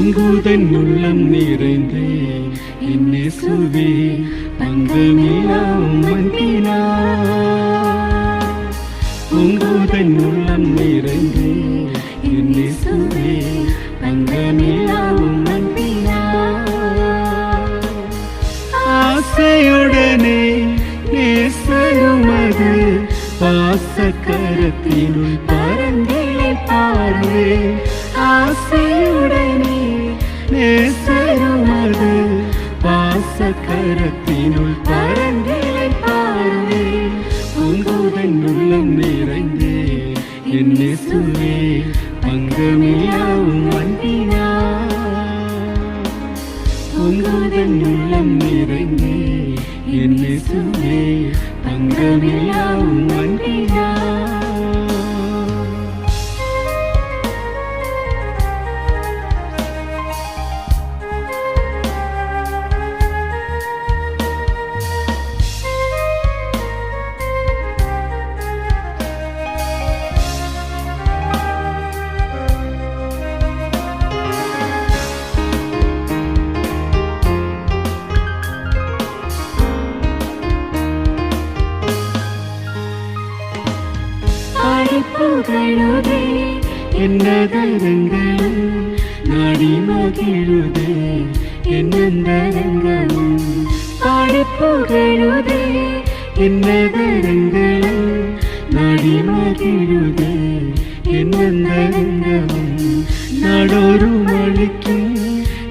பொங்குதன் உள்ளம் நிறைந்தே என் இயேசுவே பங்கமில்லா உம்மன்பினார். பொங்குதன் உள்ளம் நிறைந்தே என் இயேசுவே பங்கமில்லா உம்மன்பினார். ஆசையுடனே நேசருமது பாசக்கரத்தினுள் பரந்திலை பார்வே. ஆசையுடனே நேசருமது பாசக்கரத்தினுள் பரந்திலை பார்வே. பொங்குதன் உள்ளம் நிறைந்தே என் இயேசுவே பங்கமில்லா உம்மன்பினார். பொங்குதன் உள்ளம் நிறைந்தே என் இயேசுவே பங்கமில்லா உம்மன்பினார். புகழுதே என்னதரங்களும் நாடி மகிழுதே என்னந்தரங்களும். பாடி புகழுதே என்னதரங்களும் நாடி மகிழுதே என்னந்தரங்களும். நாடோறும் அளிக்கும்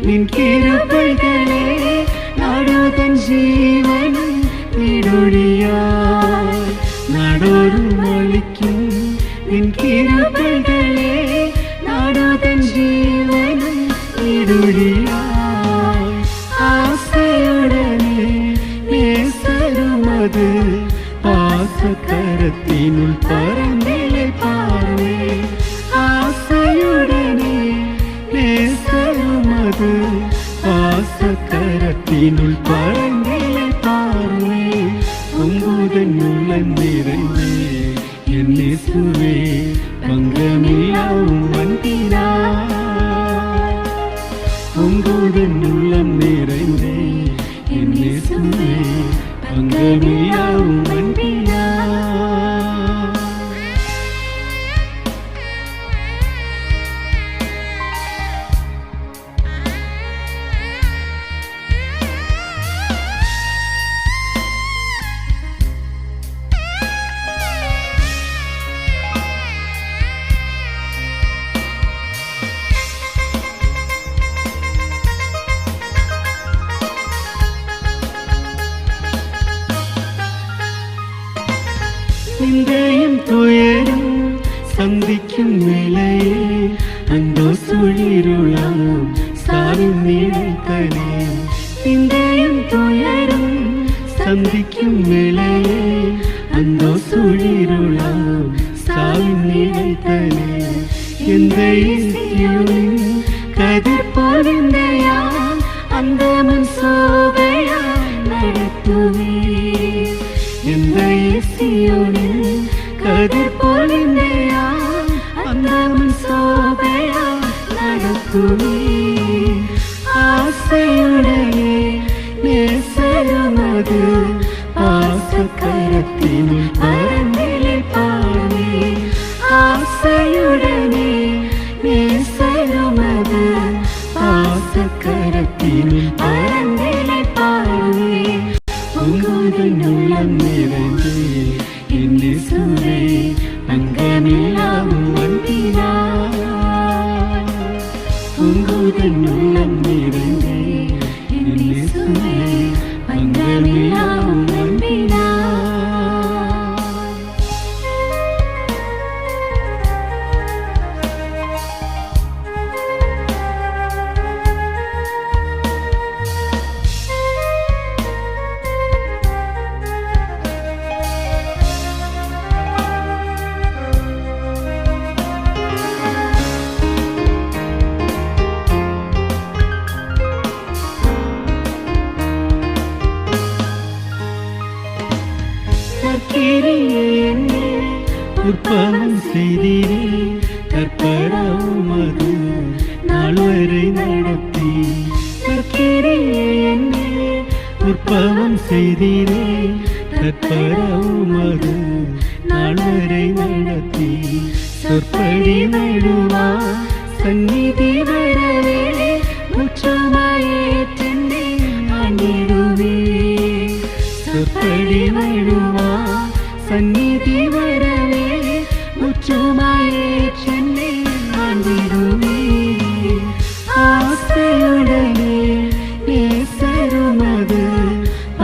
நின் கிருபைகளே நாடோதன் ஜீவனும் விடொழியாய். நாடோறும் அளிக்கும் நின் கிருபைகளே நாடோதன் ஜீவனும் விடொழியாய். ஆசையுடனே நேசருமது பாசக்கரத்தினுள் பரந்திலை பார்வே. ஆசையுடனே நேசருமது பாசக்கரத்தினுள் பரந்திலை பார்வே. பொங்குதன் உள்ளம் நிறைந்தே என் இயேசுவே பங்கமில்லா உம்மன்பினார். பொங்குதன் உள்ளம் நிறைந்தே என் இயேசுவே பங்கமில்லா உம்மன்பினார். நிந்தையும் துயரும் சந்திக்கும் நிலையே அந்தோ சுழிருளாம் சாரும் நினைத்தனே. நிந்தையும் துயரும் சந்திக்கும் நிலையே அந்தோ சுழிருளாம் சாரும் நினைத்தனே. எந்த இசையோனின் கதிர் பொருந்தையா அந்த மண் சோகையா நடத்துவே. எந்த இசையோனின் கதிர் பொருந்தையா அந்த மண் சோகையா நடத்துவே. ஆசையுடனே நேசருமது பாசக்கரத்தினுள் பரந்திலை பார்வே. ஆசையுடனே நேசருமது பாசக்கரத்தினுள் பரந்திலை பார்வே. பொங்குதன் உள்ளம் நிறைந்தே என் இயேசுவே பங்கமில்லா உம்மன்பினார். பொங்குதன் உள்ளம் நிறைந்தே என் இயேசுவே பங்கமில்லா உம்மன்பினார். உற்பவம் செய்தீரே கற்பரவுமது நாள் வரை நடத்தி நற்கிரியை என்னில் உற்பவம் செய்தீரே. தற்பரவுமது நாள் வரை நடத்தி சொற்படி நழுவா சந்நிதி வரவே முற்றுமையேற்றென்னை ஆண்டிடுவே. சொற்படி நழுவா சந்நிதி வரவே முற்றுமையேற்றென்னை ஆண்டிடுவே. ஆசையுடனே நேசருமது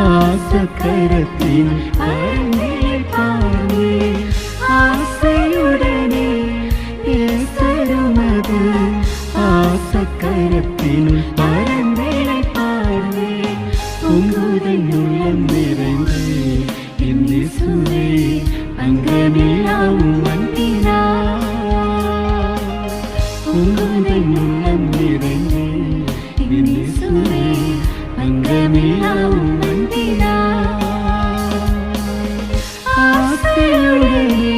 ஆசக்கரத்தின் பரந்திலை பார்வே. ஆசையுடனே நேசருமது ஆசக்கரத்தின் பரந்திலை பார்வே. பொங்குதன் உள்ளம் நிறைந்து என் இயேசுவே அங்கமில்லாவும் வந்தினார். பொங்குதன் உள்ளம் நிறைந்து என் இயேசுவே அங்கமில்லாவும் வந்தினார். ஆசையுடனே